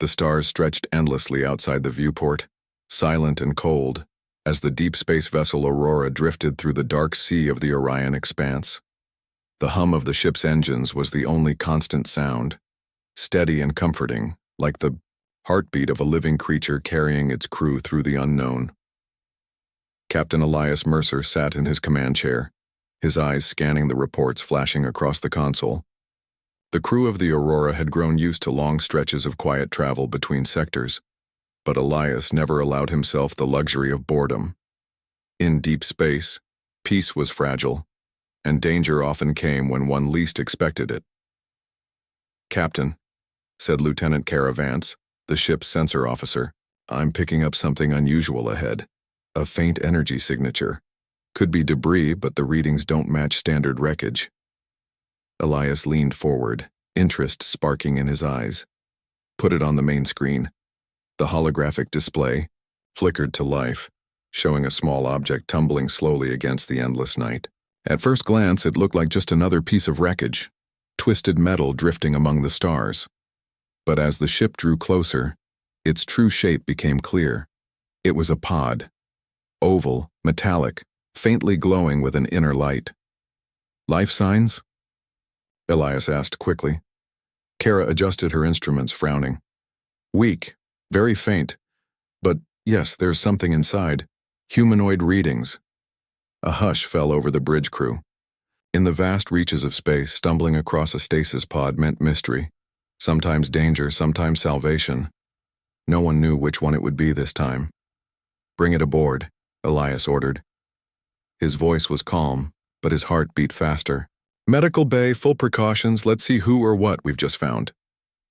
The stars stretched endlessly outside the viewport, silent and cold, as the deep space vessel Aurora drifted through the dark sea of the Orion expanse. The hum of the ship's engines was the only constant sound, steady and comforting, like the heartbeat of a living creature carrying its crew through the unknown. Captain Elias Mercer sat in his command chair, his eyes scanning the reports flashing across the console. The crew of the Aurora had grown used to long stretches of quiet travel between sectors, but Elias never allowed himself the luxury of boredom. In deep space, peace was fragile, and danger often came when one least expected it. "Captain," said Lieutenant Caravance, the ship's sensor officer, "I'm picking up something unusual ahead. A faint energy signature. Could be debris, but the readings don't match standard wreckage." Elias leaned forward, interest sparking in his eyes. "Put it on the main screen." The holographic display flickered to life, showing a small object tumbling slowly against the endless night. At first glance, it looked like just another piece of wreckage, twisted metal drifting among the stars. But as the ship drew closer, its true shape became clear. It was a pod. Oval, metallic, faintly glowing with an inner light. "Life signs?" Elias asked quickly. Kara adjusted her instruments, frowning. "Weak, very faint. But yes, there's something inside. Humanoid readings." A hush fell over the bridge crew. In the vast reaches of space, stumbling across a stasis pod meant mystery. Sometimes danger, sometimes salvation. No one knew which one it would be this time. "Bring it aboard," Elias ordered. His voice was calm, but his heart beat faster. "Medical bay, full precautions, let's see who or what we've just found."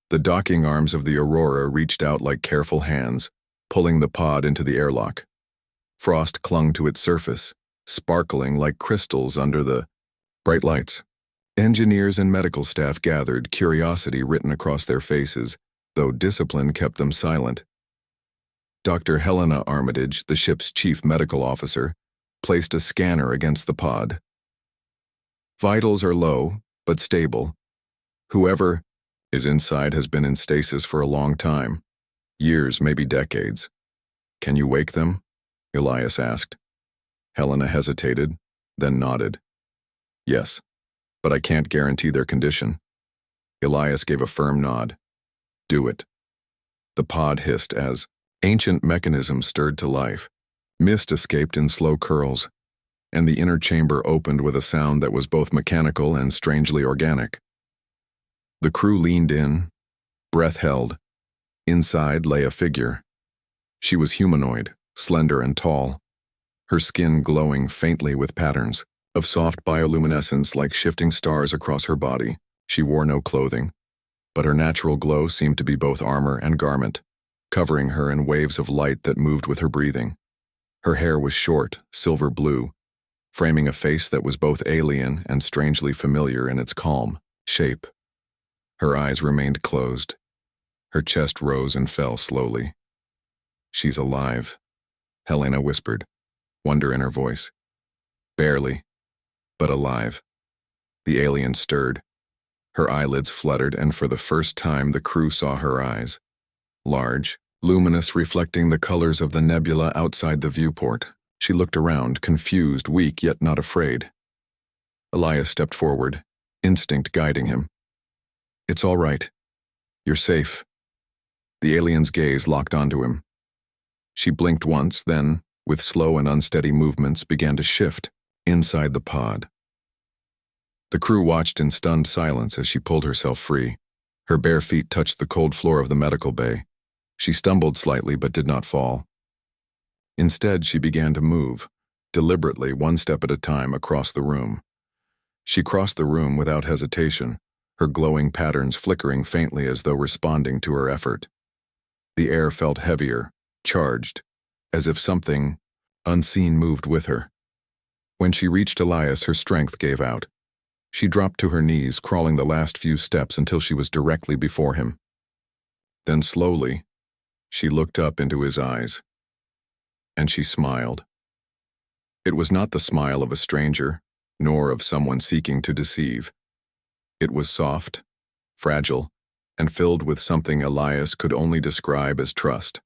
The docking arms of the Aurora reached out like careful hands, pulling the pod into the airlock. Frost clung to its surface, sparkling like crystals under the bright lights. Engineers and medical staff gathered, curiosity written across their faces, though discipline kept them silent. Dr. Helena Armitage, the ship's chief medical officer, placed a scanner against the pod. "Vitals are low, but stable. Whoever is inside has been in stasis for a long time. Years, maybe decades." "Can you wake them?" Elias asked. Helena hesitated, then nodded. "Yes, but I can't guarantee their condition." Elias gave a firm nod. "Do it." The pod hissed as ancient mechanisms stirred to life. Mist escaped in slow curls, and the inner chamber opened with a sound that was both mechanical and strangely organic. The crew leaned in, breath held. Inside lay a figure. She was humanoid, slender and tall, her skin glowing faintly with patterns of soft bioluminescence like shifting stars across her body. She wore no clothing, but her natural glow seemed to be both armor and garment, covering her in waves of light that moved with her breathing. Her hair was short, silver blue, framing a face that was both alien and strangely familiar in its calm shape. Her eyes remained closed. Her chest rose and fell slowly. "She's alive," Helena whispered, wonder in her voice. "Barely, but alive." The alien stirred. Her eyelids fluttered, and for the first time the crew saw her eyes. Large, luminous, reflecting the colors of the nebula outside the viewport. She looked around, confused, weak, yet not afraid. Elias stepped forward, instinct guiding him. "It's all right. You're safe." The alien's gaze locked onto him. She blinked once, then, with slow and unsteady movements, began to shift inside the pod. The crew watched in stunned silence as she pulled herself free. Her bare feet touched the cold floor of the medical bay. She stumbled slightly but did not fall. Instead, she began to move, deliberately, one step at a time, across the room. She crossed the room without hesitation, her glowing patterns flickering faintly as though responding to her effort. The air felt heavier, charged, as if something unseen moved with her. When she reached Elias, her strength gave out. She dropped to her knees, crawling the last few steps until she was directly before him. Then slowly, she looked up into his eyes. And she smiled. It was not the smile of a stranger, nor of someone seeking to deceive. It was soft, fragile, and filled with something Elias could only describe as trust.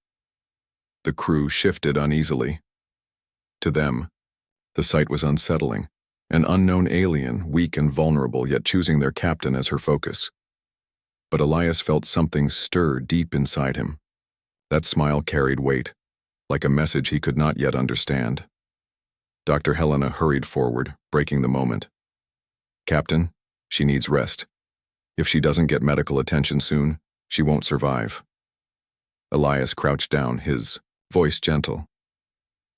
The crew shifted uneasily. To them, the sight was unsettling, an unknown alien, weak and vulnerable, yet choosing their captain as her focus. But Elias felt something stir deep inside him. That smile carried weight, like a message he could not yet understand. Dr. Helena hurried forward, breaking the moment. "Captain, she needs rest. If she doesn't get medical attention soon, she won't survive." Elias crouched down, his voice gentle.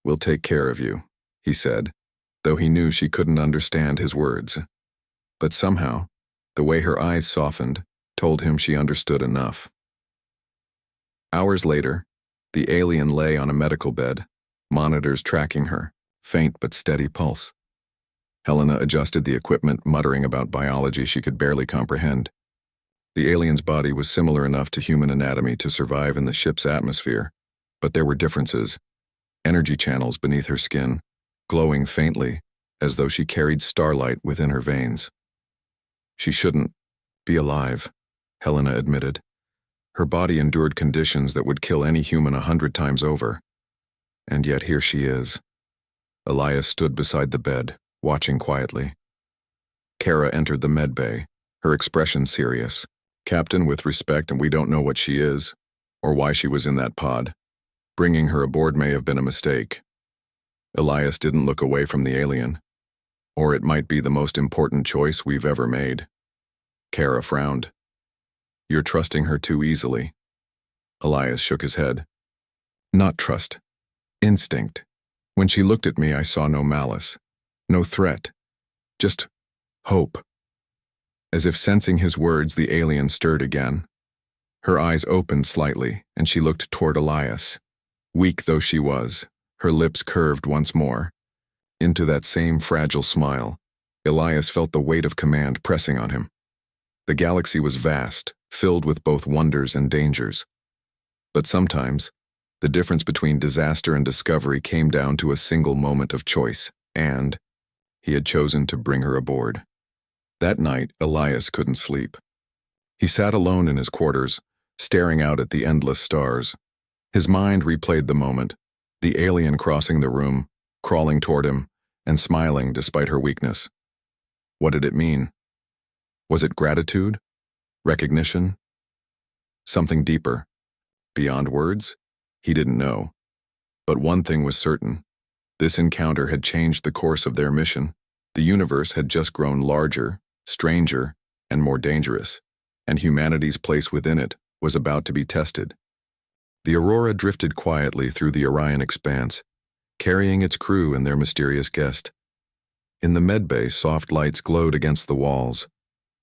"We'll take care of you," he said, though he knew she couldn't understand his words. But somehow, the way her eyes softened told him she understood enough. Hours later, the alien lay on a medical bed, monitors tracking her, faint but steady pulse. Helena adjusted the equipment, muttering about biology she could barely comprehend. The alien's body was similar enough to human anatomy to survive in the ship's atmosphere, but there were differences. Energy channels beneath her skin, glowing faintly, as though she carried starlight within her veins. She shouldn't be alive, Helena admitted. Her body endured conditions that would kill any human 100 times over. And yet here she is. Elias stood beside the bed, watching quietly. Kara entered the med bay, her expression serious. "Captain, with respect, and we don't know what she is, or why she was in that pod. Bringing her aboard may have been a mistake." Elias didn't look away from the alien. "Or it might be the most important choice we've ever made." Kara frowned. "You're trusting her too easily." Elias shook his head. "Not trust. Instinct. When she looked at me, I saw no malice, no threat, just hope." As if sensing his words, the alien stirred again. Her eyes opened slightly, and she looked toward Elias. Weak though she was, her lips curved once more. Into that same fragile smile, Elias felt the weight of command pressing on him. The galaxy was vast, filled with both wonders and dangers. But sometimes, the difference between disaster and discovery came down to a single moment of choice, and he had chosen to bring her aboard. That night, Elias couldn't sleep. He sat alone in his quarters, staring out at the endless stars. His mind replayed the moment, the alien crossing the room, crawling toward him, and smiling despite her weakness. What did it mean? Was it gratitude? Recognition? Something deeper? Beyond words? He didn't know. But one thing was certain. This encounter had changed the course of their mission. The universe had just grown larger, stranger, and more dangerous, and humanity's place within it was about to be tested. The Aurora drifted quietly through the Orion expanse, carrying its crew and their mysterious guest. In the medbay, soft lights glowed against the walls,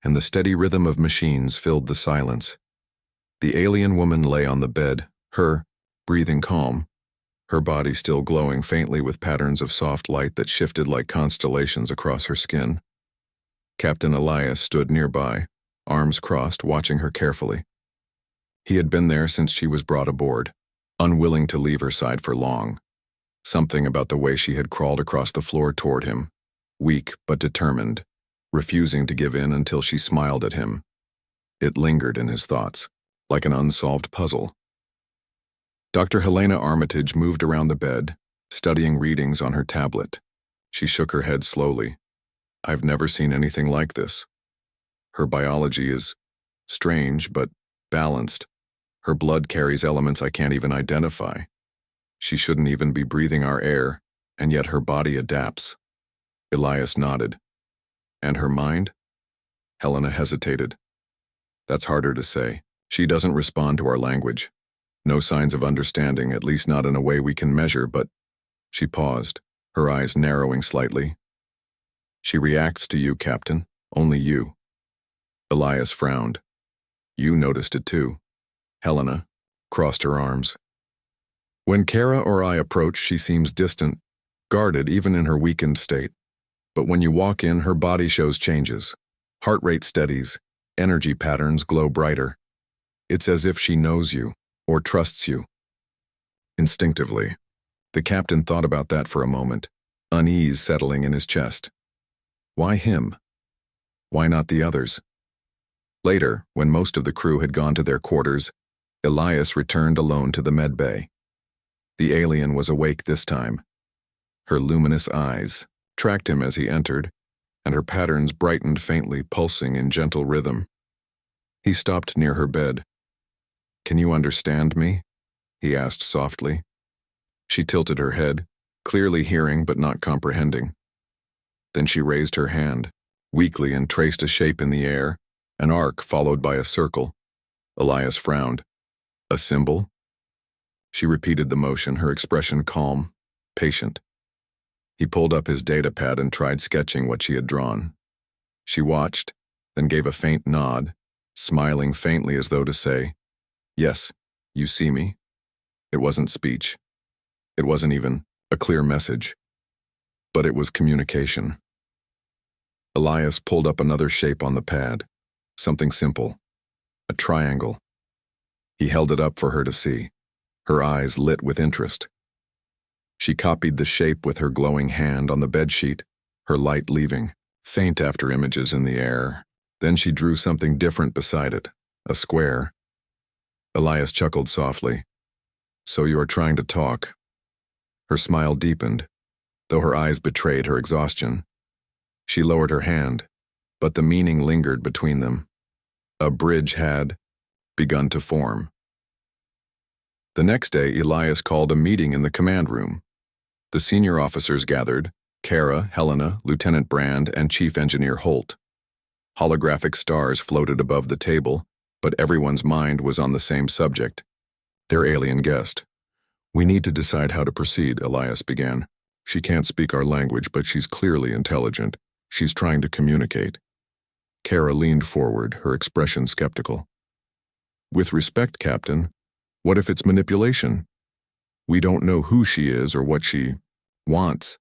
and the steady rhythm of machines filled the silence. The alien woman lay on the bed, her breathing calm, her body still glowing faintly with patterns of soft light that shifted like constellations across her skin. Captain Elias stood nearby, arms crossed, watching her carefully. He had been there since she was brought aboard, unwilling to leave her side for long. Something about the way she had crawled across the floor toward him, weak but determined, refusing to give in until she smiled at him. It lingered in his thoughts, like an unsolved puzzle. Dr. Helena Armitage moved around the bed, studying readings on her tablet. She shook her head slowly. "I've never seen anything like this. Her biology is strange but balanced. Her blood carries elements I can't even identify. She shouldn't even be breathing our air, and yet her body adapts." Elias nodded. "And her mind?" Helena hesitated. "That's harder to say. She doesn't respond to our language. No signs of understanding, at least not in a way we can measure, but—" She paused, her eyes narrowing slightly. "She reacts to you, Captain. Only you." Elias frowned. "You noticed it too." Helena crossed her arms. "When Kara or I approach, she seems distant, guarded even in her weakened state. But when you walk in, her body shows changes. Heart rate steadies, energy patterns glow brighter. It's as if she knows you, or trusts you." Instinctively, the captain thought about that for a moment, unease settling in his chest. Why him? Why not the others? Later, when most of the crew had gone to their quarters, Elias returned alone to the medbay. The alien was awake this time. Her luminous eyes tracked him as he entered, and her patterns brightened faintly, pulsing in gentle rhythm. He stopped near her bed. "Can you understand me?" he asked softly. She tilted her head, clearly hearing but not comprehending. Then she raised her hand, weakly, and traced a shape in the air, an arc followed by a circle. Elias frowned. "A symbol?" She repeated the motion, her expression calm, patient. He pulled up his datapad and tried sketching what she had drawn. She watched, then gave a faint nod, smiling faintly as though to say, "Yes, you see me." It wasn't speech. It wasn't even a clear message. But it was communication. Elias pulled up another shape on the pad, something simple, a triangle. He held it up for her to see, her eyes lit with interest. She copied the shape with her glowing hand on the bedsheet, her light leaving, faint after images in the air. Then she drew something different beside it, a square. Elias chuckled softly. "So you are trying to talk." Her smile deepened, though her eyes betrayed her exhaustion. She lowered her hand, but the meaning lingered between them. A bridge had begun to form. The next day, Elias called a meeting in the command room. The senior officers gathered: Kara, Helena, Lieutenant Brand, and Chief Engineer Holt. Holographic stars floated above the table, but everyone's mind was on the same subject: their alien guest. "We need to decide how to proceed," Elias began. "She can't speak our language, but she's clearly intelligent. She's trying to communicate." Kara leaned forward, her expression skeptical. "With respect, Captain, what if it's manipulation? We don't know who she is or what she wants."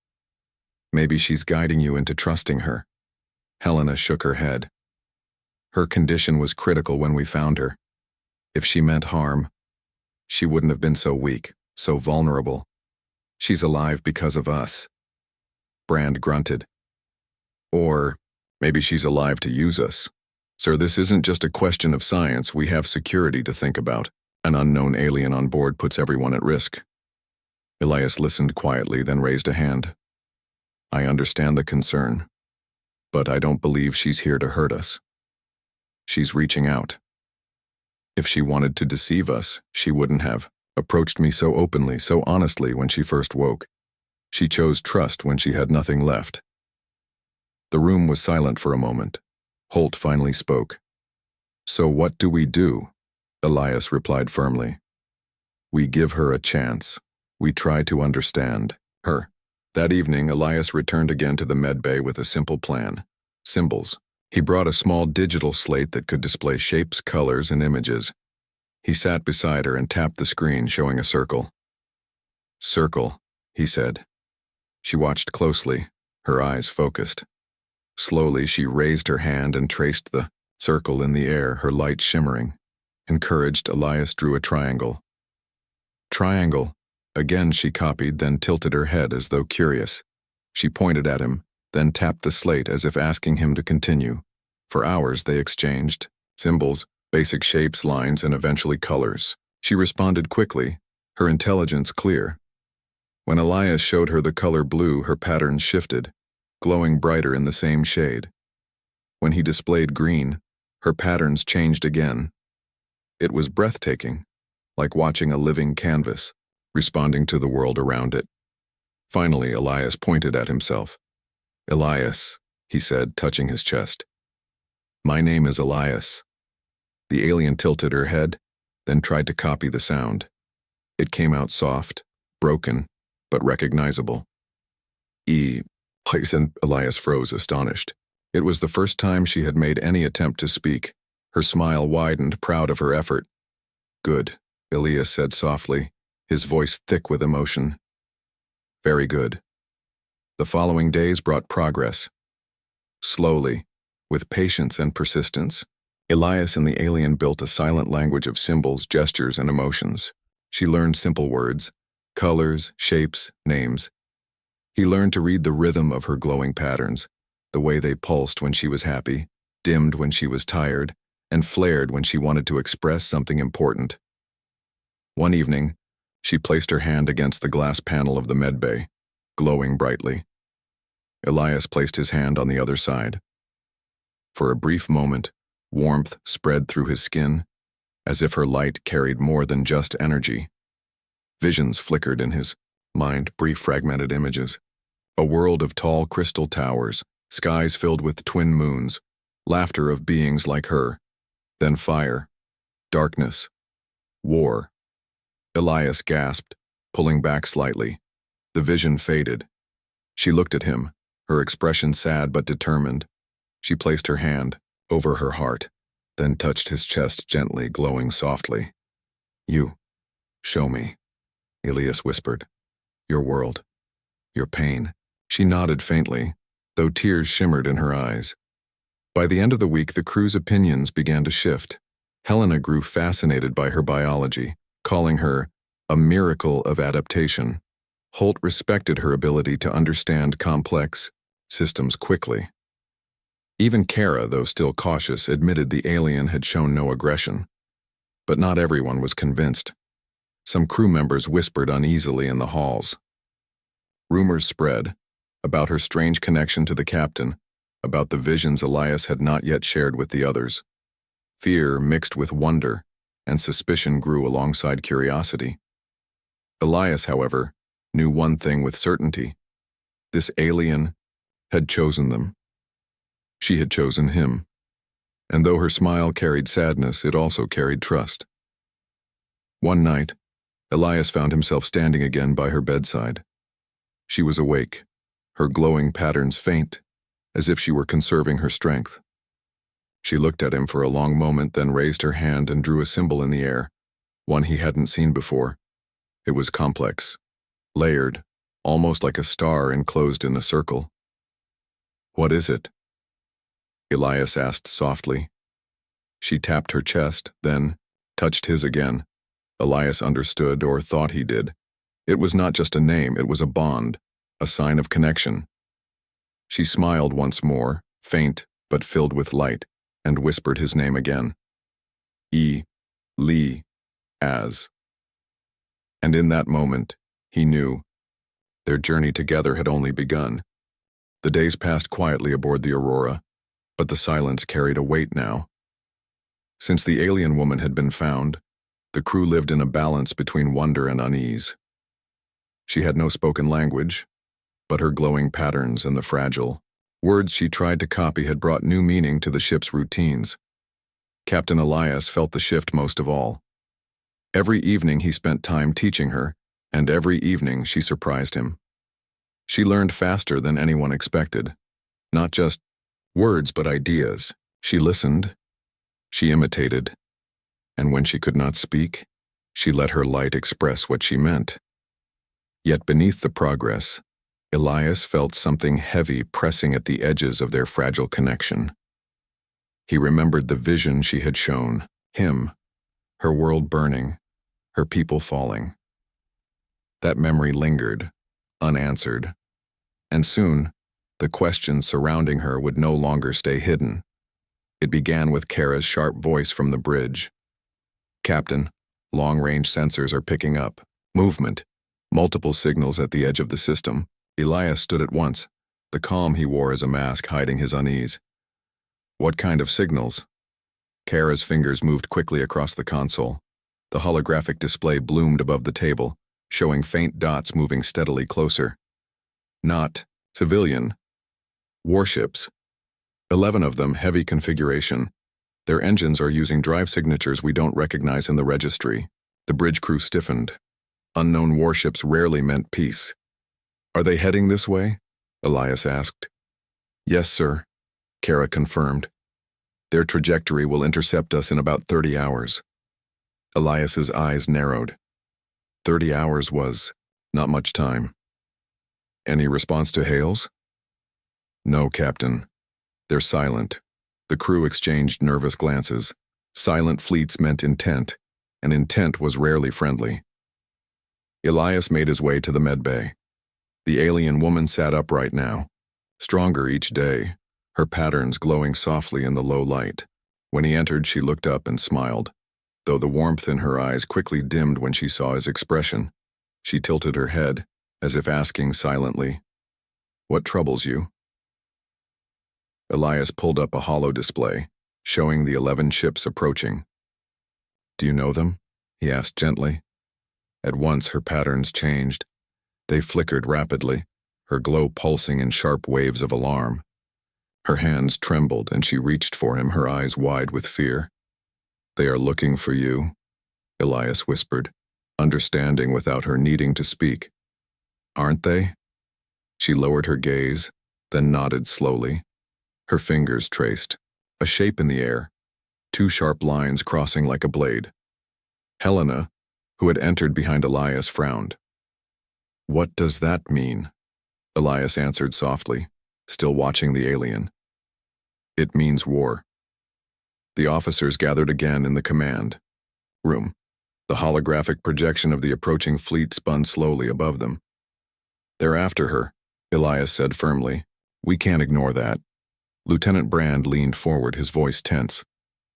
"Maybe she's guiding you into trusting her." Helena shook her head. "Her condition was critical when we found her. If she meant harm, she wouldn't have been so weak, so vulnerable. She's alive because of us." Brand grunted. "Or maybe she's alive to use us. Sir, this isn't just a question of science. We have security to think about. An unknown alien on board puts everyone at risk." Elias listened quietly, then raised a hand. "I understand the concern, but I don't believe she's here to hurt us. She's reaching out. If she wanted to deceive us, she wouldn't have approached me so openly, so honestly when she first woke. She chose trust when she had nothing left." The room was silent for a moment. Holt finally spoke. "So what do we do?" Elias replied firmly. "We give her a chance. We try to understand her." That evening, Elias returned again to the medbay with a simple plan: symbols. He brought a small digital slate that could display shapes, colors, and images. He sat beside her and tapped the screen, showing a circle. "Circle," he said. She watched closely, her eyes focused. Slowly, she raised her hand and traced the circle in the air, her light shimmering. Encouraged, Elias drew a triangle. "Triangle." Again she copied, then tilted her head as though curious. She pointed at him, then tapped the slate as if asking him to continue. For hours they exchanged symbols, basic shapes, lines, and eventually colors. She responded quickly, her intelligence clear. When Elias showed her the color blue, her patterns shifted, glowing brighter in the same shade. When he displayed green, her patterns changed again. It was breathtaking, like watching a living canvas, responding to the world around it. Finally, Elias pointed at himself. "Elias," he said, touching his chest. "My name is Elias." The alien tilted her head, then tried to copy the sound. It came out soft, broken, but recognizable. And Elias froze, astonished. It was the first time she had made any attempt to speak. Her smile widened, proud of her effort. "Good," Elias said softly, his voice thick with emotion. "Very good." The following days brought progress. Slowly, with patience and persistence, Elias and the alien built a silent language of symbols, gestures, and emotions. She learned simple words, colors, shapes, names. He learned to read the rhythm of her glowing patterns, the way they pulsed when she was happy, dimmed when she was tired, and flared when she wanted to express something important. One evening, she placed her hand against the glass panel of the medbay, glowing brightly. Elias placed his hand on the other side. For a brief moment, warmth spread through his skin, as if her light carried more than just energy. Visions flickered in his mind, brief fragmented images. A world of tall crystal towers, skies filled with twin moons, laughter of beings like her, then fire, darkness, war. Elias gasped, pulling back slightly. The vision faded. She looked at him, her expression sad but determined. She placed her hand over her heart, then touched his chest gently, glowing softly. "You, show me," Elias whispered. "Your world, your pain." She nodded faintly, though tears shimmered in her eyes. By the end of the week, the crew's opinions began to shift. Helena grew fascinated by her biology, calling her a miracle of adaptation. Holt respected her ability to understand complex systems quickly. Even Kara, though still cautious, admitted the alien had shown no aggression. But not everyone was convinced. Some crew members whispered uneasily in the halls. Rumors spread about her strange connection to the captain, about the visions Elias had not yet shared with the others. Fear mixed with wonder, and suspicion grew alongside curiosity. Elias, however, knew one thing with certainty. This alien had chosen them. She had chosen him. And though her smile carried sadness, it also carried trust. One night, Elias found himself standing again by her bedside. She was awake, her glowing patterns faint, as if she were conserving her strength. She looked at him for a long moment, then raised her hand and drew a symbol in the air, one he hadn't seen before. It was complex, layered, almost like a star enclosed in a circle. "What is it?" Elias asked softly. She tapped her chest, then touched his again. Elias understood, or thought he did. It was not just a name, it was a bond, a sign of connection. She smiled once more, faint but filled with light, and whispered his name again. Lee, as. And in that moment, he knew. Their journey together had only begun. The days passed quietly aboard the Aurora, but the silence carried a weight now. Since the alien woman had been found, the crew lived in a balance between wonder and unease. She had no spoken language, but her glowing patterns and the fragile words she tried to copy had brought new meaning to the ship's routines. Captain Elias felt the shift most of all. Every evening he spent time teaching her, and every evening she surprised him. She learned faster than anyone expected. Not just words, but ideas. She listened, she imitated, and when she could not speak, she let her light express what she meant. Yet beneath the progress, Elias felt something heavy pressing at the edges of their fragile connection. He remembered the vision she had shown, him, her world burning, her people falling. That memory lingered, unanswered, and soon, the questions surrounding her would no longer stay hidden. It began with Kara's sharp voice from the bridge. "Captain, long-range sensors are picking up. Movement. Multiple signals at the edge of the system." Elias stood at once, the calm he wore as a mask hiding his unease. "What kind of signals?" Kara's fingers moved quickly across the console. The holographic display bloomed above the table, showing faint dots moving steadily closer. "Not civilian. Warships. 11 of them, heavy configuration. Their engines are using drive signatures we don't recognize in the registry." The bridge crew stiffened. Unknown warships rarely meant peace. "Are they heading this way?" Elias asked. "Yes, sir," Kara confirmed. "Their trajectory will intercept us in about 30 hours. Elias's eyes narrowed. 30 hours was not much time. "Any response to hails?" "No, Captain. They're silent." The crew exchanged nervous glances. Silent fleets meant intent, and intent was rarely friendly. Elias made his way to the medbay. The alien woman sat upright now, stronger each day, her patterns glowing softly in the low light. When he entered, she looked up and smiled, though the warmth in her eyes quickly dimmed when she saw his expression. She tilted her head, as if asking silently, "What troubles you?" Elias pulled up a holo display, showing the 11 ships approaching. "Do you know them?" he asked gently. At once her patterns changed. They flickered rapidly, her glow pulsing in sharp waves of alarm. Her hands trembled and she reached for him, her eyes wide with fear. "They are looking for you," Elias whispered, understanding without her needing to speak. "Aren't they?" She lowered her gaze, then nodded slowly. Her fingers traced a shape in the air, 2 sharp lines crossing like a blade. Helena, who had entered behind Elias, frowned. "What does that mean?" Elias answered softly, still watching the alien. "It means war." The officers gathered again in the command room. The holographic projection of the approaching fleet spun slowly above them. "They're after her," Elias said firmly. "We can't ignore that." Lieutenant Brand leaned forward, his voice tense.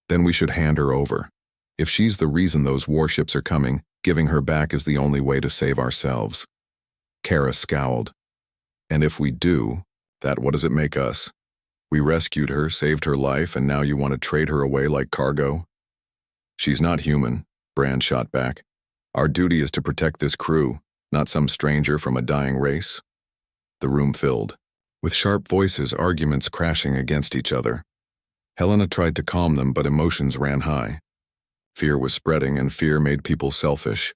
"Then we should hand her over. If she's the reason those warships are coming, giving her back is the only way to save ourselves." Kara scowled. "And if we do, what does it make us? We rescued her, saved her life, and now you want to trade her away like cargo?" "She's not human," Brand shot back. "Our duty is to protect this crew, not some stranger from a dying race." The room filled, with sharp voices, arguments crashing against each other. Helena tried to calm them, but emotions ran high. Fear was spreading, and fear made people selfish.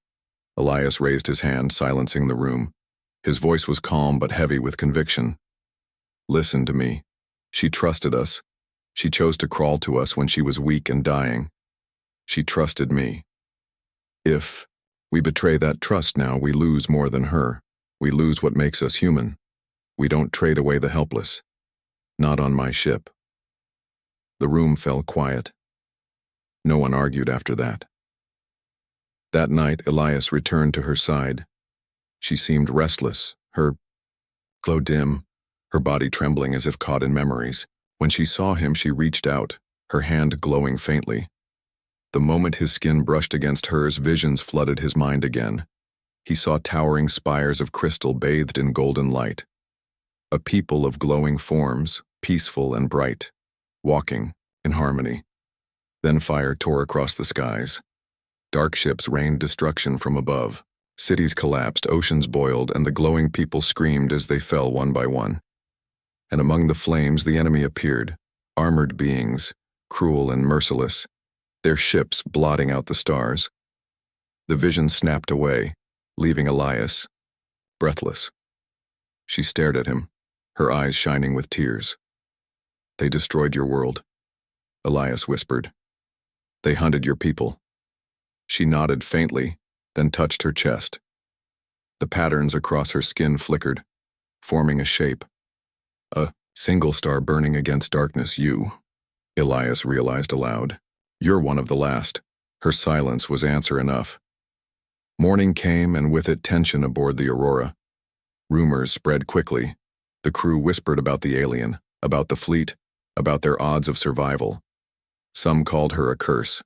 Elias raised his hand, silencing the room. His voice was calm but heavy with conviction. "Listen to me. She trusted us. She chose to crawl to us when she was weak and dying. She trusted me. If we betray that trust now, we lose more than her. We lose what makes us human. We don't trade away the helpless. Not on my ship." The room fell quiet. No one argued after that. That night, Elias returned to her side. She seemed restless, her glow dim, her body trembling as if caught in memories. When she saw him, she reached out, her hand glowing faintly. The moment his skin brushed against hers, visions flooded his mind again. He saw towering spires of crystal bathed in golden light. A people of glowing forms, peaceful and bright, walking in harmony. Then fire tore across the skies. Dark ships rained destruction from above. Cities collapsed, oceans boiled, and the glowing people screamed as they fell one by one. And among the flames the enemy appeared, armored beings, cruel and merciless, their ships blotting out the stars. The vision snapped away, leaving Elias breathless. She stared at him, her eyes shining with tears. "They destroyed your world," Elias whispered. "They hunted your people." She nodded faintly, then touched her chest. The patterns across her skin flickered, forming a shape. "A single star burning against darkness, you," Elias realized aloud. "You're one of the last." Her silence was answer enough. Morning came, and with it tension aboard the Aurora. Rumors spread quickly. The crew whispered about the alien, about the fleet, about their odds of survival. Some called her a curse.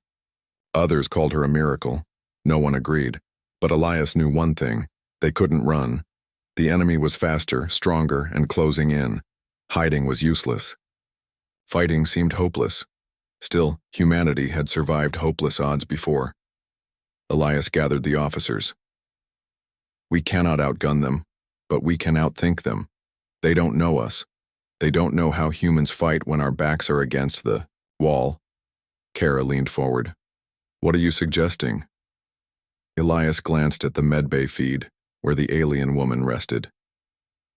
Others called her a miracle. No one agreed. But Elias knew one thing: they couldn't run. The enemy was faster, stronger, and closing in. Hiding was useless. Fighting seemed hopeless. Still, humanity had survived hopeless odds before. Elias gathered the officers. "We cannot outgun them, but we can outthink them. They don't know us. They don't know how humans fight when our backs are against the wall." Kara leaned forward. "What are you suggesting?" Elias glanced at the medbay feed, where the alien woman rested.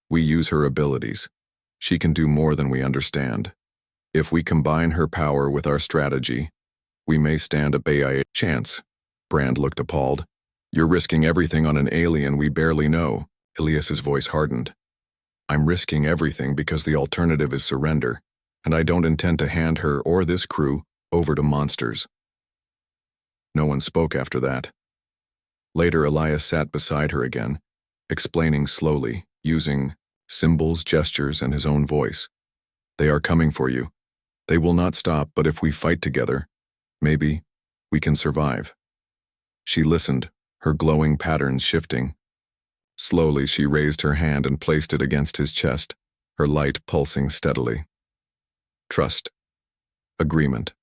"We use her abilities. She can do more than we understand. If we combine her power with our strategy, we may stand a chance." Brand looked appalled. "You're risking everything on an alien we barely know." Elias's voice hardened. "I'm risking everything because the alternative is surrender, and I don't intend to hand her or this crew over to monsters." No one spoke after that. Later, Elias sat beside her again, explaining slowly, using symbols, gestures, and his own voice. "They are coming for you. They will not stop, but if we fight together, maybe we can survive. She listened, her glowing patterns shifting. Slowly, she raised her hand and placed it against his chest, her light pulsing steadily. Trust. Agreement.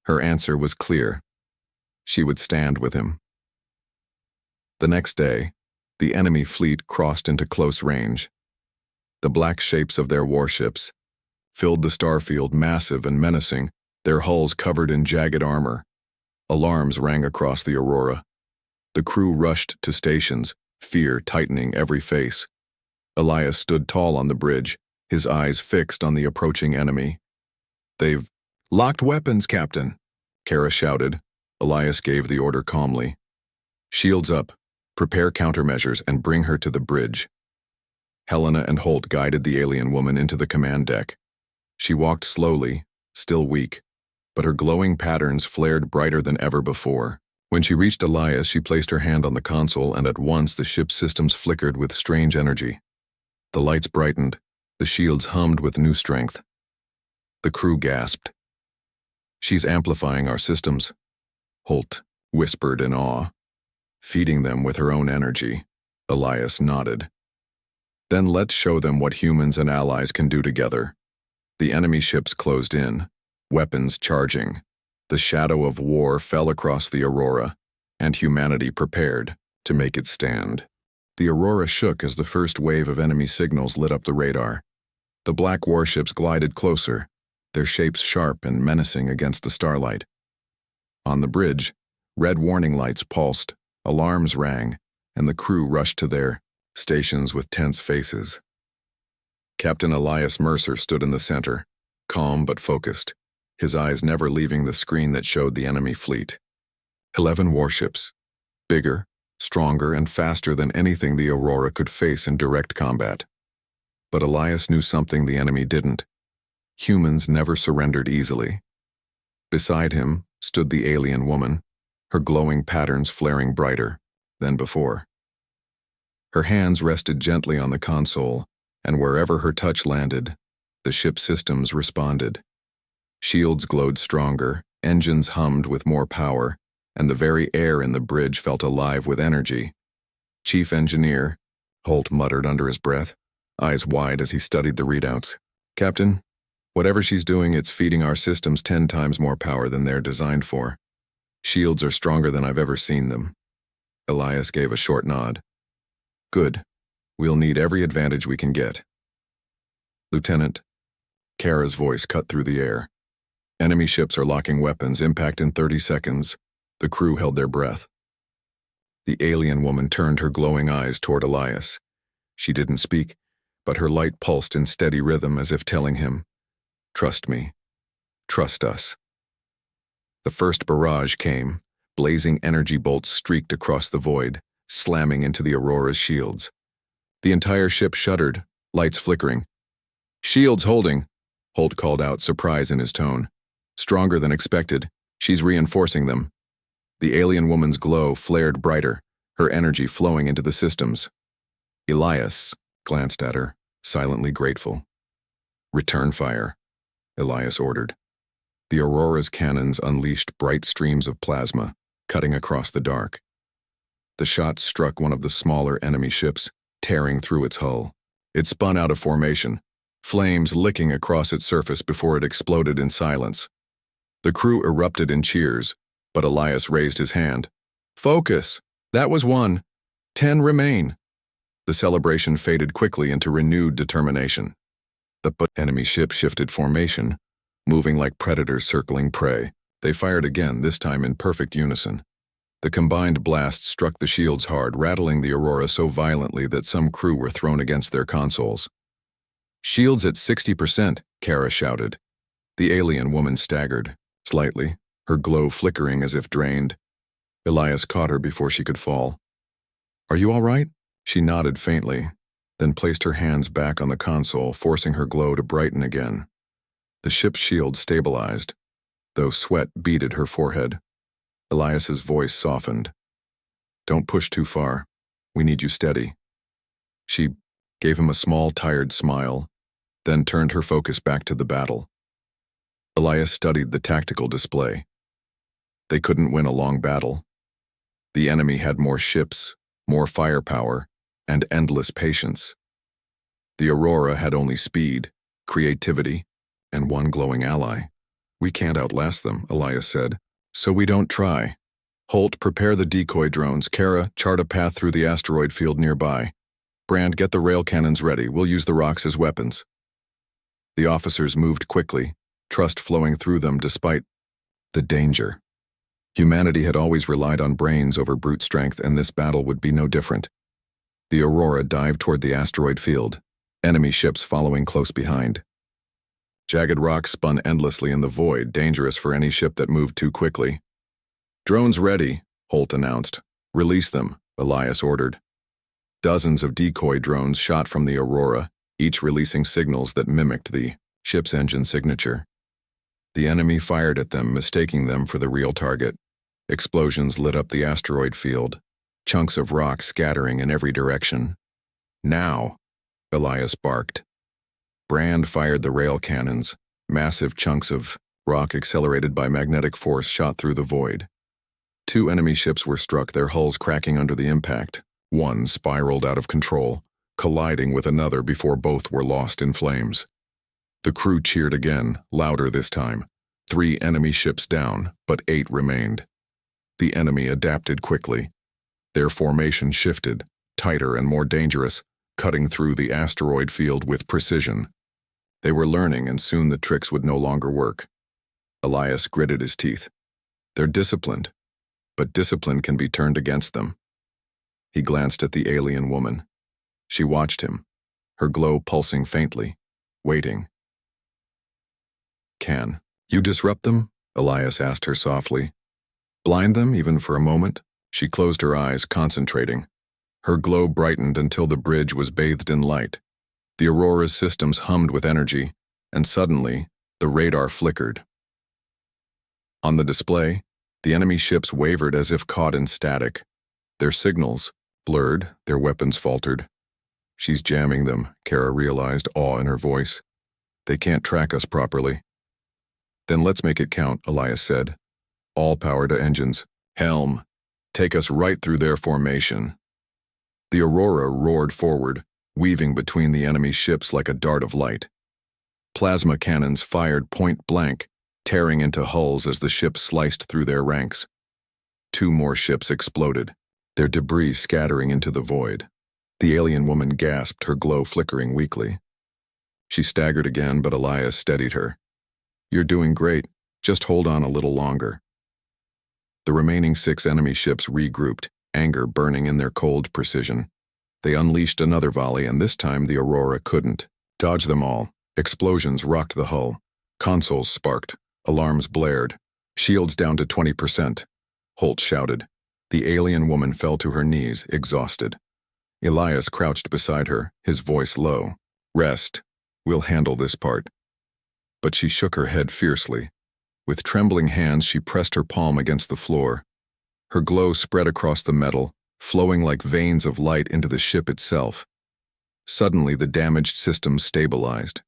Her answer was clear. She would stand with him. The next day, the enemy fleet crossed into close range. The black shapes of their warships filled the starfield, massive and menacing, their hulls covered in jagged armor. Alarms rang across the Aurora. The crew rushed to stations, fear tightening every face. Elias stood tall on the bridge, his eyes fixed on the approaching enemy. "They've locked weapons, Captain," Kara shouted. Elias gave the order calmly. "Shields up, prepare countermeasures, and bring her to the bridge." Helena and Holt guided the alien woman into the command deck. She walked slowly, still weak, but her glowing patterns flared brighter than ever before. When she reached Elias, she placed her hand on the console, and at once the ship's systems flickered with strange energy. The lights brightened, the shields hummed with new strength. The crew gasped. "She's amplifying our systems," Holt whispered in awe. "Feeding them with her own energy." Elias nodded. "Then let's show them what humans and allies can do together." The enemy ships closed in, weapons charging. The shadow of war fell across the Aurora, and humanity prepared to make it stand. The Aurora shook as the first wave of enemy signals lit up the radar. The black warships glided closer, their shapes sharp and menacing against the starlight. On the bridge, red warning lights pulsed, alarms rang, and the crew rushed to their stations with tense faces. Captain Elias Mercer stood in the center, calm but focused, his eyes never leaving the screen that showed the enemy fleet. 11 warships, bigger, stronger, and faster than anything the Aurora could face in direct combat. But Elias knew something the enemy didn't. Humans never surrendered easily. Beside him stood the alien woman, her glowing patterns flaring brighter than before. Her hands rested gently on the console, and wherever her touch landed, the ship's systems responded. Shields glowed stronger, engines hummed with more power, and the very air in the bridge felt alive with energy. "Chief Engineer," Holt muttered under his breath, eyes wide as he studied the readouts. "Captain, whatever she's doing, it's feeding our systems 10 times more power than they're designed for. Shields are stronger than I've ever seen them." Elias gave a short nod. "Good. We'll need every advantage we can get." "Lieutenant," Kara's voice cut through the air. "Enemy ships are locking weapons, impact in 30 seconds. The crew held their breath." The alien woman turned her glowing eyes toward Elias. She didn't speak, but her light pulsed in steady rhythm as if telling him, "Trust me. Trust us." The first barrage came. Blazing energy bolts streaked across the void, slamming into the Aurora's shields. The entire ship shuddered, lights flickering. "Shields holding," Holt called out, surprise in his tone. "Stronger than expected. She's reinforcing them." The alien woman's glow flared brighter, her energy flowing into the systems. Elias glanced at her, silently grateful. "Return fire," Elias ordered. The Aurora's cannons unleashed bright streams of plasma, cutting across the dark. The shots struck one of the smaller enemy ships, tearing through its hull. It spun out of formation, flames licking across its surface before it exploded in silence. The crew erupted in cheers, but Elias raised his hand. "Focus! That was one. 10 remain." The celebration faded quickly into renewed determination. The enemy ship shifted formation, moving like predators circling prey. They fired again, this time in perfect unison. The combined blast struck the shields hard, rattling the Aurora so violently that some crew were thrown against their consoles. "Shields at 60%, Kara shouted. The alien woman staggered, slightly, her glow flickering as if drained. Elias caught her before she could fall. "Are you all right?" She nodded faintly, then placed her hands back on the console, forcing her glow to brighten again. The ship's shield stabilized, though sweat beaded her forehead. Elias's voice softened. "Don't push too far. We need you steady." She gave him a small, tired smile, then turned her focus back to the battle. Elias studied the tactical display. They couldn't win a long battle. The enemy had more ships, more firepower, and endless patience. The Aurora had only speed, creativity, and one glowing ally. We can't outlast them, Elias said, so we don't try. Holt, prepare the decoy drones. Kara, chart a path through the asteroid field nearby. Brand, get the rail cannons ready. We'll use the rocks as weapons. The officers moved quickly, trust flowing through them despite the danger. Humanity had always relied on brains over brute strength, and this battle would be no different. The Aurora dived toward the asteroid field, enemy ships following close behind. Jagged rocks spun endlessly in the void, dangerous for any ship that moved too quickly. Drones ready, Holt announced. Release them, Elias ordered. Dozens of decoy drones shot from the Aurora, each releasing signals that mimicked the ship's engine signature. The enemy fired at them, mistaking them for the real target. Explosions lit up the asteroid field, chunks of rock scattering in every direction. Now, Elias barked. Brand fired the rail cannons. Massive chunks of rock accelerated by magnetic force shot through the void. 2 enemy ships were struck, their hulls cracking under the impact. One spiraled out of control, colliding with another before both were lost in flames. The crew cheered again, louder this time. 3 enemy ships down, but 8 remained. The enemy adapted quickly. Their formation shifted, tighter and more dangerous, cutting through the asteroid field with precision. They were learning, and soon the tricks would no longer work. Elias gritted his teeth. They're disciplined, but discipline can be turned against them. He glanced at the alien woman. She watched him, her glow pulsing faintly, waiting. Can you disrupt them? Elias asked her softly. Blind them, even for a moment? She closed her eyes, concentrating. Her glow brightened until the bridge was bathed in light. The Aurora's systems hummed with energy, and suddenly, the radar flickered. On the display, the enemy ships wavered as if caught in static. Their signals blurred, their weapons faltered. She's jamming them, Kara realized, awe in her voice. They can't track us properly. Then let's make it count, Elias said. All power to engines. Helm. Take us right through their formation. The Aurora roared forward, weaving between the enemy ships like a dart of light. Plasma cannons fired point blank, tearing into hulls as the ships sliced through their ranks. 2 more ships exploded, their debris scattering into the void. The alien woman gasped, her glow flickering weakly. She staggered again, but Elias steadied her. You're doing great, just hold on a little longer. The remaining 6 enemy ships regrouped, anger burning in their cold precision. They unleashed another volley, and this time the Aurora couldn't dodge them all. Explosions rocked the hull. Consoles sparked. Alarms blared. Shields down to 20%. Holt shouted. The alien woman fell to her knees, exhausted. Elias crouched beside her, his voice low. Rest. We'll handle this part. But she shook her head fiercely. With trembling hands, she pressed her palm against the floor. Her glow spread across the metal, flowing like veins of light into the ship itself. Suddenly, the damaged systems stabilized.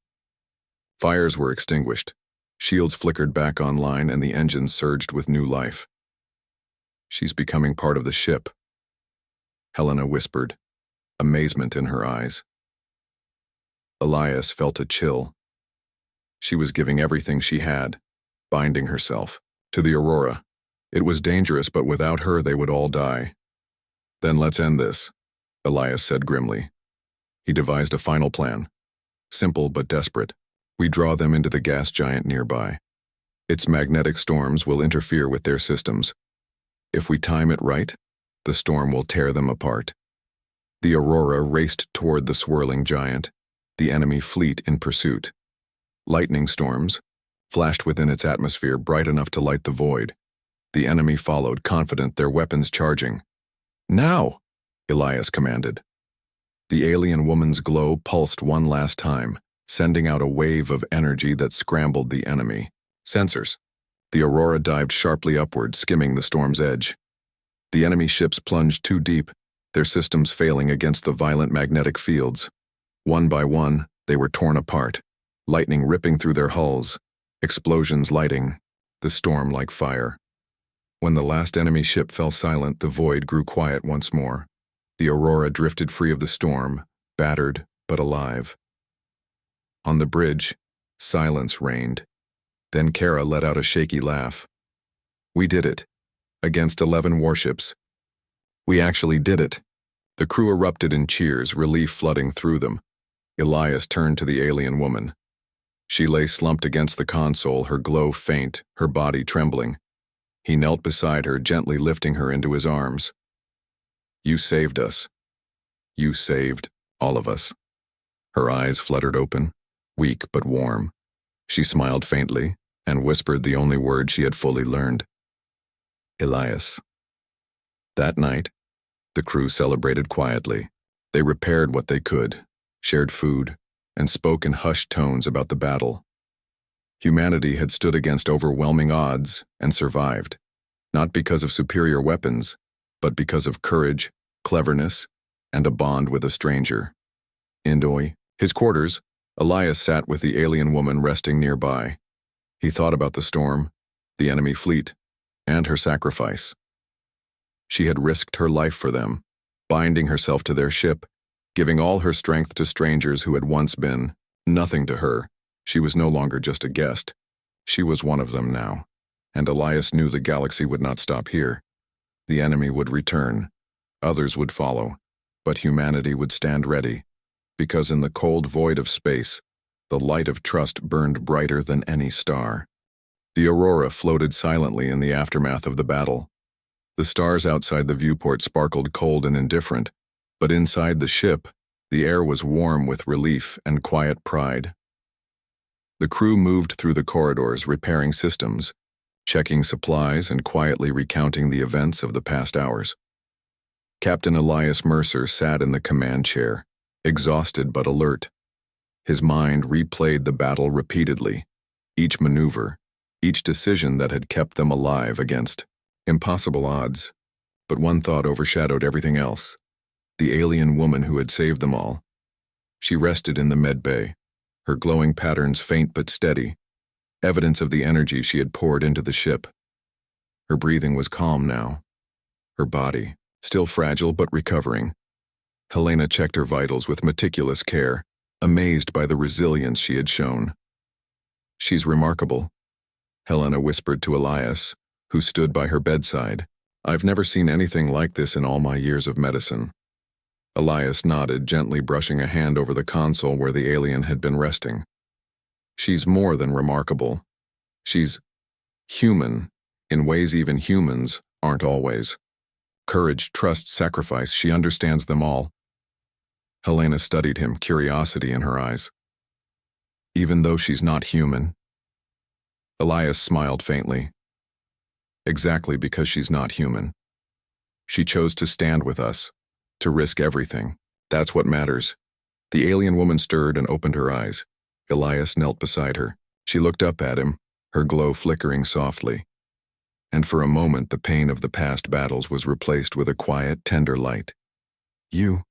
Fires were extinguished. Shields flickered back online, and the engines surged with new life. She's becoming part of the ship, Helena whispered, amazement in her eyes. Elias felt a chill. She was giving everything she had, binding herself to the Aurora. It was dangerous, but without her they would all die. Then let's end this, Elias said grimly. He devised a final plan. Simple but desperate. We draw them into the gas giant nearby. Its magnetic storms will interfere with their systems. If we time it right, the storm will tear them apart. The Aurora raced toward the swirling giant, the enemy fleet in pursuit. Lightning storms flashed within its atmosphere, bright enough to light the void. The enemy followed, confident, their weapons charging. Now, Elias commanded. The alien woman's glow pulsed one last time, sending out a wave of energy that scrambled the enemy. Sensors. The Aurora dived sharply upward, skimming the storm's edge. The enemy ships plunged too deep, their systems failing against the violent magnetic fields. One by one, they were torn apart, lightning ripping through their hulls. Explosions lighting, the storm like fire. When the last enemy ship fell silent, the void grew quiet once more. The Aurora drifted free of the storm, battered but alive. On the bridge, silence reigned. Then Kara let out a shaky laugh. We did it. Against 11 warships. We actually did it. The crew erupted in cheers, relief flooding through them. Elias turned to the alien woman. She lay slumped against the console, her glow faint, her body trembling. He knelt beside her, gently lifting her into his arms. You saved us. You saved all of us. Her eyes fluttered open, weak but warm. She smiled faintly and whispered the only word she had fully learned. Elias. That night, the crew celebrated quietly. They repaired what they could, shared food, and spoke in hushed tones about the battle. Humanity had stood against overwhelming odds and survived, not because of superior weapons, but because of courage, cleverness, and a bond with a stranger. In his quarters, Elias sat with the alien woman resting nearby. He thought about the storm, the enemy fleet, and her sacrifice. She had risked her life for them, binding herself to their ship, giving all her strength to strangers who had once been nothing to her. She was no longer just a guest. She was one of them now, and Elias knew the galaxy would not stop here. The enemy would return, others would follow, but humanity would stand ready, because in the cold void of space, the light of trust burned brighter than any star. The Aurora floated silently in the aftermath of the battle. The stars outside the viewport sparkled cold and indifferent, but inside the ship, the air was warm with relief and quiet pride. The crew moved through the corridors, repairing systems, checking supplies, and quietly recounting the events of the past hours. Captain Elias Mercer sat in the command chair, exhausted but alert. His mind replayed the battle repeatedly, each maneuver, each decision that had kept them alive against impossible odds. But one thought overshadowed everything else. The alien woman who had saved them all. She rested in the med bay, her glowing patterns faint but steady, evidence of the energy she had poured into the ship. Her breathing was calm now. Her body, still fragile but recovering. Helena checked her vitals with meticulous care, amazed by the resilience she had shown. She's remarkable, Helena whispered to Elias, who stood by her bedside. I've never seen anything like this in all my years of medicine. Elias nodded, gently brushing a hand over the console where the alien had been resting. She's more than remarkable. She's human, in ways even humans aren't always. Courage, trust, sacrifice, she understands them all. Helena studied him, curiosity in her eyes. Even though she's not human? Elias smiled faintly. Exactly because she's not human. She chose to stand with us, to risk everything. That's what matters. The alien woman stirred and opened her eyes. Elias knelt beside her. She looked up at him, her glow flickering softly. And for a moment the pain of the past battles was replaced with a quiet, tender light. You?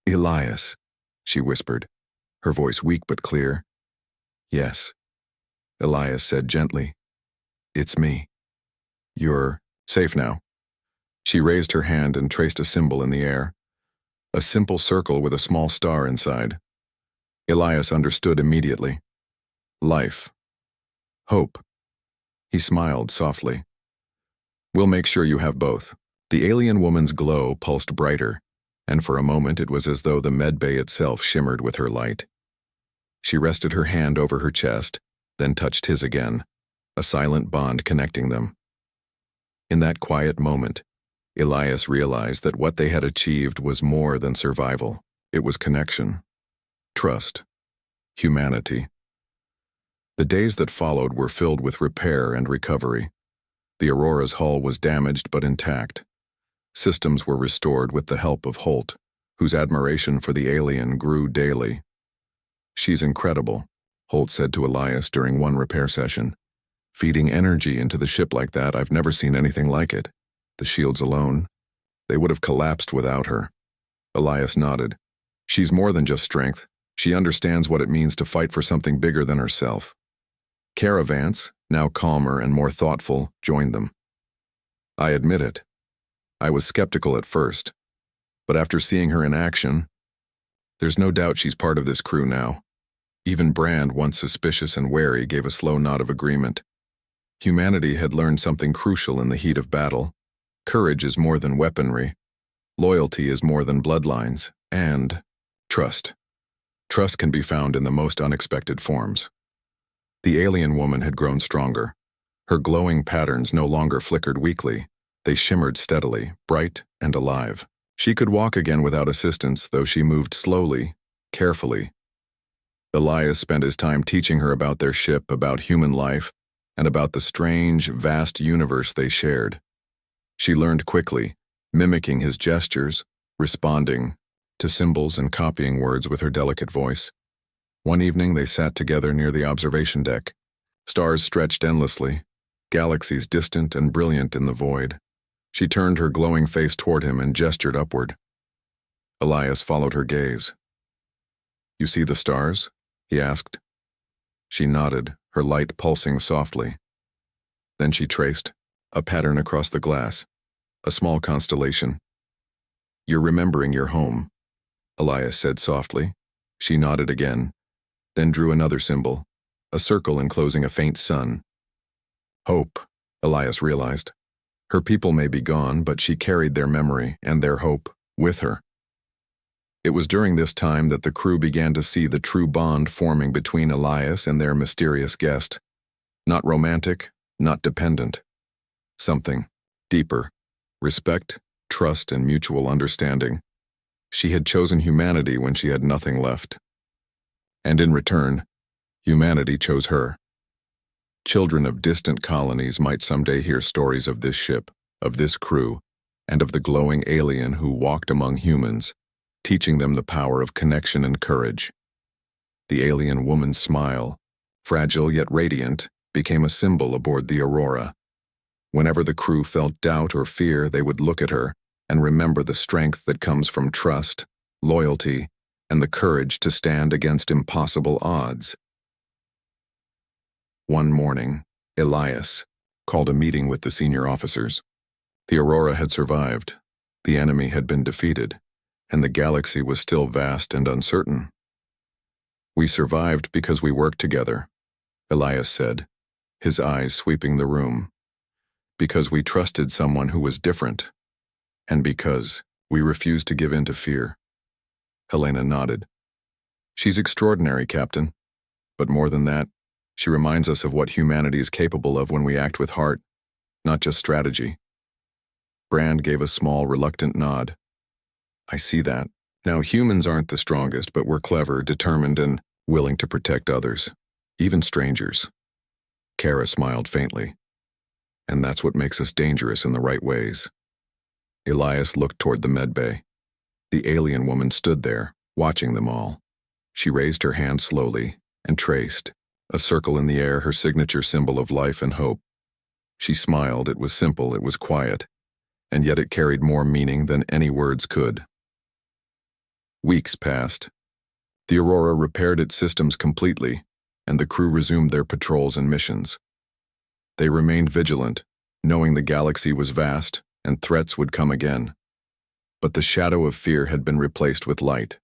Elias, she whispered, her voice weak but clear. Yes, Elias said gently. It's me. You're safe now. She raised her hand and traced a symbol in the air. A simple circle with a small star inside. Elias understood immediately. Life. Hope. He smiled softly. We'll make sure you have both. The alien woman's glow pulsed brighter, and for a moment it was as though the medbay itself shimmered with her light. She rested her hand over her chest, then touched his again, a silent bond connecting them. In that quiet moment, Elias realized that what they had achieved was more than survival. It was connection, trust, humanity. The days that followed were filled with repair and recovery. The Aurora's hull was damaged but intact. Systems were restored with the help of Holt, whose admiration for the alien grew daily. She's incredible, Holt said to Elias during one repair session. Feeding energy into the ship like that, I've never seen anything like it. The shields alone, they would have collapsed without her. Elias nodded. She's more than just strength. She understands what it means to fight for something bigger than herself. Caravans, now calmer and more thoughtful, joined them. I admit it. I was skeptical at first, but after seeing her in action, there's no doubt she's part of this crew now. Even Brand, once suspicious and wary, gave a slow nod of agreement. Humanity had learned something crucial in the heat of battle. Courage is more than weaponry. Loyalty is more than bloodlines. And trust. Trust can be found in the most unexpected forms. The alien woman had grown stronger. Her glowing patterns no longer flickered weakly. They shimmered steadily, bright and alive. She could walk again without assistance, though she moved slowly, carefully. Elias spent his time teaching her about their ship, about human life, and about the strange, vast universe they shared. She learned quickly, mimicking his gestures, responding to symbols and copying words with her delicate voice. One evening they sat together near the observation deck. Stars stretched endlessly, galaxies distant and brilliant in the void. She turned her glowing face toward him and gestured upward. Elias followed her gaze. "You see the stars?" he asked. She nodded, her light pulsing softly. Then she traced a pattern across the glass, a small constellation. "You're remembering your home," Elias said softly. She nodded again, then drew another symbol, a circle enclosing a faint sun. Hope, Elias realized. Her people may be gone, but she carried their memory and their hope with her. It was during this time that the crew began to see the true bond forming between Elias and their mysterious guest. Not romantic, not dependent. Something deeper. Respect, trust, and mutual understanding. She had chosen humanity when she had nothing left. And in return, humanity chose her. Children of distant colonies might someday hear stories of this ship, of this crew, and of the glowing alien who walked among humans, teaching them the power of connection and courage. The alien woman's smile, fragile yet radiant, became a symbol aboard the Aurora. Whenever the crew felt doubt or fear, they would look at her and remember the strength that comes from trust, loyalty, and the courage to stand against impossible odds. One morning, Elias called a meeting with the senior officers. The Aurora had survived, the enemy had been defeated, and the galaxy was still vast and uncertain. "We survived because we worked together," Elias said, his eyes sweeping the room. "Because we trusted someone who was different, and because we refused to give in to fear." Helena nodded. "She's extraordinary, Captain. But more than that, she reminds us of what humanity is capable of when we act with heart, not just strategy." Brand gave a small, reluctant nod. "I see that. Now, humans aren't the strongest, but we're clever, determined, and willing to protect others, even strangers." Kara smiled faintly. "And that's what makes us dangerous in the right ways." Elias looked toward the medbay. The alien woman stood there, watching them all. She raised her hand slowly and traced a circle in the air, her signature symbol of life and hope. She smiled. It was simple, it was quiet, and yet it carried more meaning than any words could. Weeks passed. The Aurora repaired its systems completely, and the crew resumed their patrols and missions. They remained vigilant, knowing the galaxy was vast and threats would come again. But the shadow of fear had been replaced with light.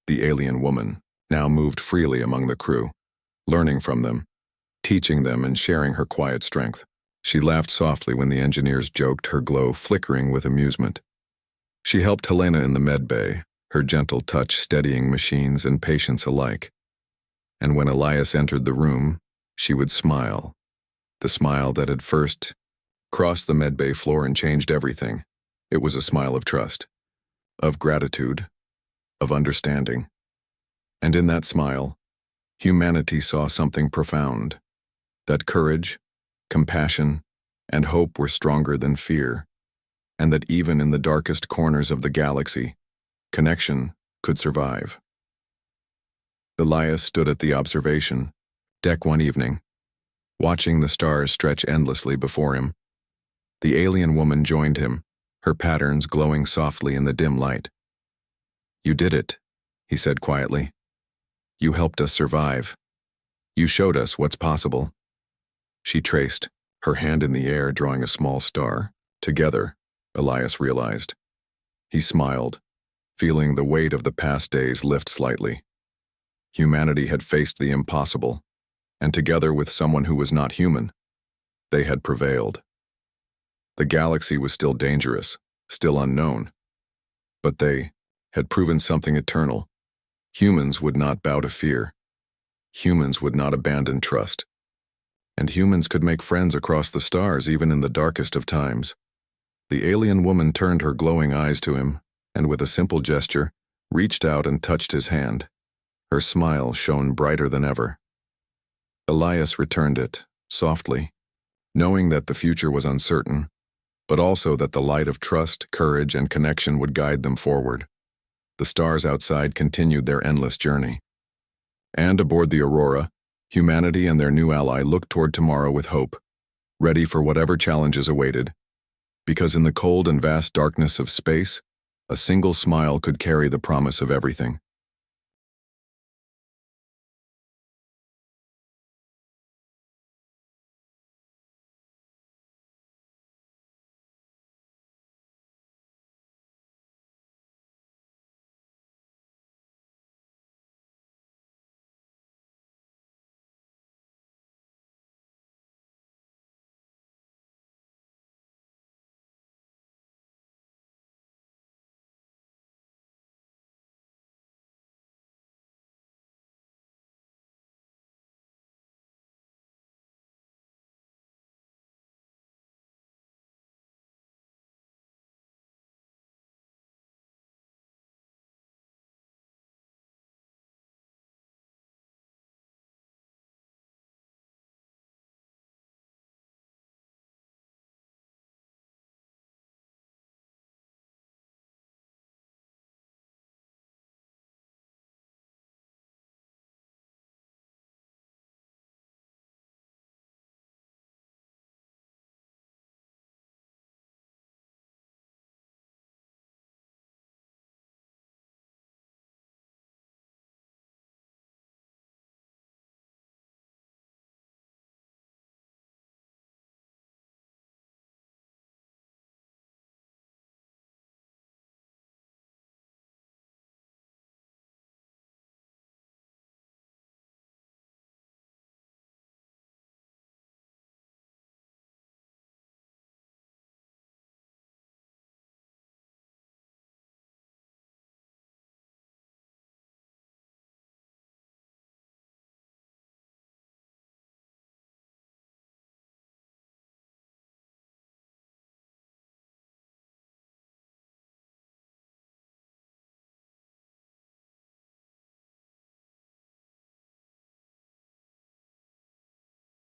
The alien woman now moved freely among the crew, learning from them, teaching them and sharing her quiet strength. She laughed softly when the engineers joked, her glow flickering with amusement. She helped Helena in the medbay, her gentle touch steadying machines and patients alike. And when Elias entered the room, she would smile, the smile that had first crossed the medbay floor and changed everything. It was a smile of trust, of gratitude, of understanding. And in that smile, humanity saw something profound, that courage, compassion, and hope were stronger than fear, and that even in the darkest corners of the galaxy, connection could survive. Elias stood at the observation deck one evening, watching the stars stretch endlessly before him. The alien woman joined him, her patterns glowing softly in the dim light. "You did it," he said quietly. "You helped us survive. You showed us what's possible. She traced, her hand in the air drawing a small star. Together, Elias realized. He smiled, feeling the weight of the past days lift slightly. Humanity had faced the impossible, and together with someone who was not human, they had prevailed. The galaxy was still dangerous, still unknown, but they had proven something eternal. Humans would not bow to fear. Humans would not abandon trust. And humans could make friends across the stars even in the darkest of times. The alien woman turned her glowing eyes to him, and with a simple gesture, reached out and touched his hand. Her smile shone brighter than ever. Elias returned it, softly, knowing that the future was uncertain, but also that the light of trust, courage, and connection would guide them forward. The stars outside continued their endless journey. And aboard the Aurora, humanity and their new ally looked toward tomorrow with hope, ready for whatever challenges awaited. Because in the cold and vast darkness of space, a single smile could carry the promise of everything.